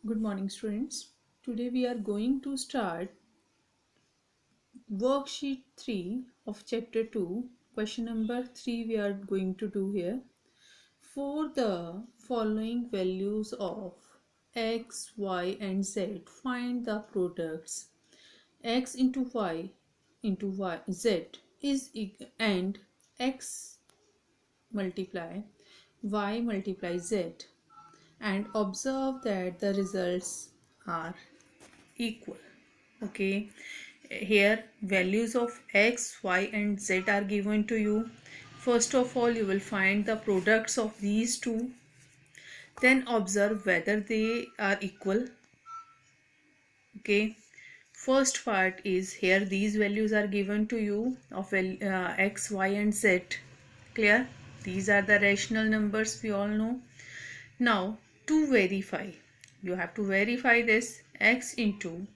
Good morning, students. Today we are going to start worksheet 3 of chapter 2. Question number 3 we are going to do here. For the following values of x, y and z, find the products x into y z is and x multiply y multiply z, and observe that the results are equal. Okay, here values of x, y and z are given to you. First of all, you will find the products of these two, then observe whether they are equal. Okay, first part is here these values are given to you of x, y and z. Clear? These are the rational numbers, we all know. Now to verify, you have to verify this. X into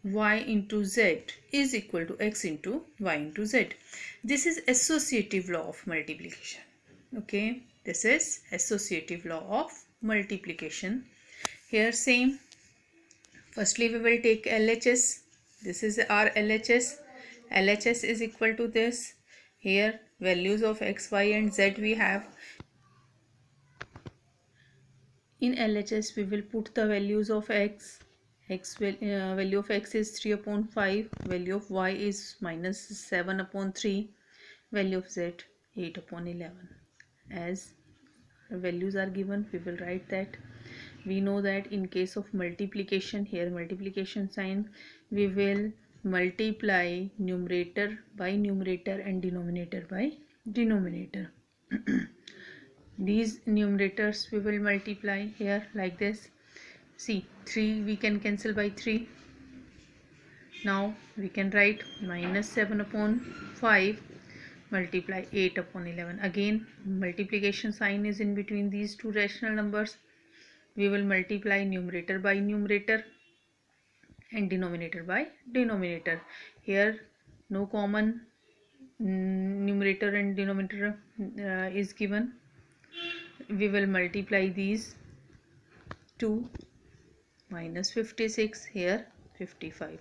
y into z is equal to x into y into z. This is associative law of multiplication. Okay, this is associative law of multiplication. Here same. Firstly we will take LHS. This is our LHS. LHS is equal to this. Here values of x, y and z we have. In LHS we will put the values of x. Value of x is 3 upon 5, value of y is minus 7 upon 3, value of z 8 upon 11. As values are given, we will write that. We know that in case of multiplication, here multiplication sign, we will multiply numerator by numerator and denominator by denominator. These numerators we will multiply here like this. See, 3 we can cancel by 3. Now we can write minus 7 upon 5 multiply 8 upon 11. Again multiplication sign is in between these two rational numbers. We will multiply numerator by numerator and denominator by denominator. Here no common numerator and denominator is given. We will multiply these 2 minus 56, here 55.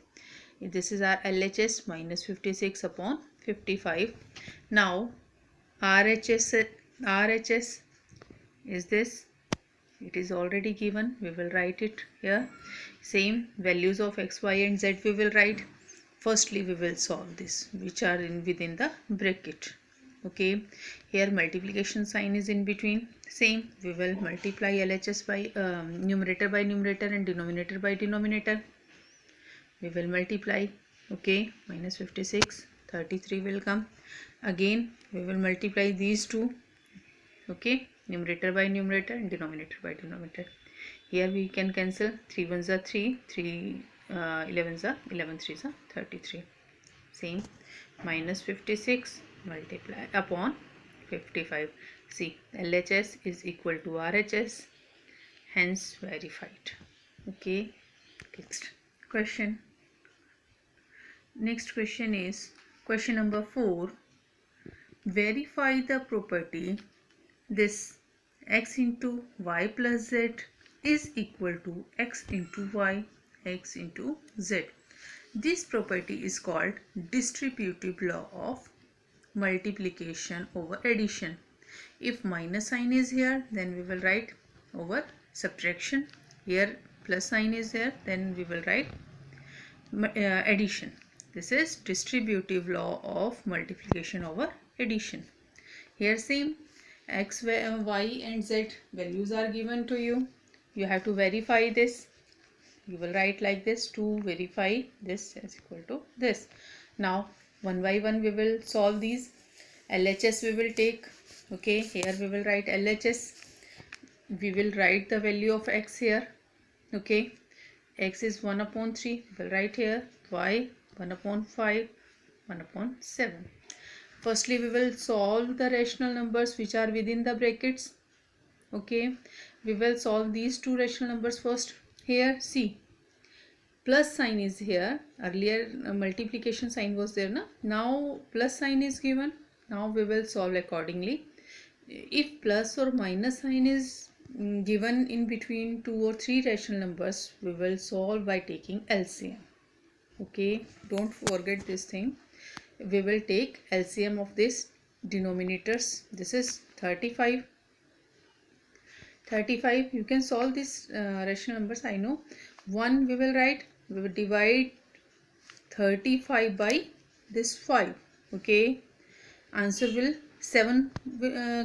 This is our LHS, minus 56 upon 55. Now RHS is this. It is already given. We will write it here. Same values of x, y and z we will write. Firstly we will solve this, which are within the bracket. Okay, here multiplication sign is in between. Same, we will multiply LHS by numerator and denominator by denominator. We will multiply. Okay, minus 56, 33 will come. Again we will multiply these two. Okay, numerator by numerator and denominator by denominator. Here we can cancel. 3 ones are 3, 3 11s are 11, 3s are 33. Same, minus 56 multiply upon 55. See, LHS is equal to RHS, hence verified. Okay, next question. Next question is question number 4. Verify the property this x into y plus z is equal to x into y, x into z. This property is called distributive law of multiplication over addition. If minus sign is here, then we will write over subtraction. Here plus sign is here, then we will write addition. This is distributive law of multiplication over addition. Here same, x, y and z values are given to you. You have to verify this. You will write like this to verify this is equal to this. Now one by one we will solve these. LHS we will take. Okay, here we will write LHS. We will write the value of x here. Okay, x is 1 upon 3. We will write here. Y 1 upon 5, 1 upon 7. Firstly we will solve the rational numbers which are within the brackets. Okay, we will solve these two rational numbers first. Here see, plus sign is here. Earlier multiplication sign was there, na? Now plus sign is given. Now we will solve accordingly. If plus or minus sign is given in between 2 or 3 rational numbers, we will solve by taking LCM. Okay, don't forget this thing. We will take LCM of this denominators. This is 35. You can solve this rational numbers. I know 1 we will write. We will divide 35 by this 5. Okay, answer will 7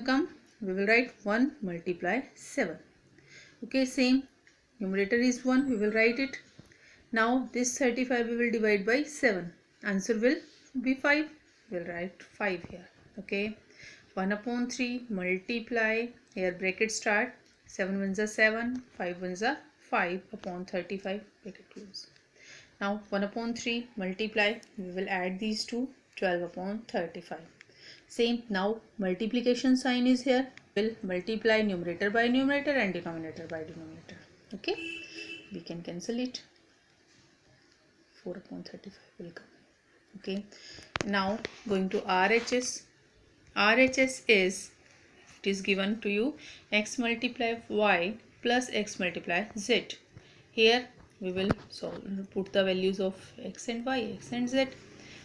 come. We will write 1 multiply 7. Okay, same numerator is 1. We will write it. Now this 35 we will divide by 7. Answer will be 5. We'll write 5 here. Okay, 1 upon 3 multiply, here bracket start, 7 ones are 7, 5 ones are 5 upon 35, bracket close. Now 1 upon 3 multiply, we will add these two, 12 upon 35. Same, now multiplication sign is here. We'll multiply numerator by numerator and denominator by denominator. Okay, we can cancel it. 4 upon 35 will come. Okay, now going to RHS. RHS is, it is given to you, x multiply y plus x multiply z. Here we will put the values of x and y, x and z.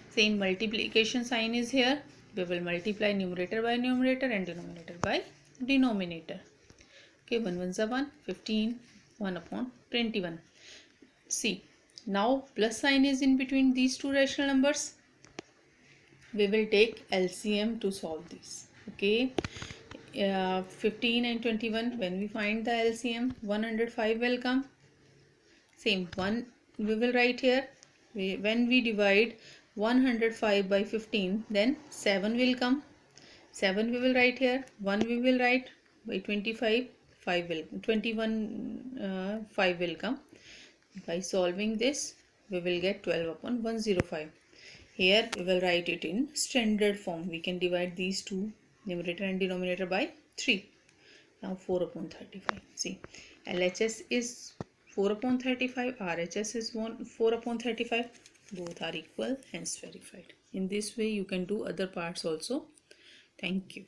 Same multiplication sign is here. We will multiply numerator by numerator and denominator by denominator. Okay, 1 ones are 1, 15, 1 upon 21. See, now plus sign is in between these two rational numbers. We will take LCM to solve this. Okay, 15 and 21, when we find the LCM, 105 will come. Same, 1 we will write here. When we divide 105 by 15, then 7 will come. 7 we will write here. 1 we will write by 25, 5 will 21, 5 will come. By solving this, we will get 12 upon 105. Here we will write it in standard form. We can divide these two, numerator and denominator, by 3. Now 4 upon 35. See, LHS is 4 upon 35. RHS is 4 upon 35. Both are equal, hence verified. In this way you can do other parts also. Thank you.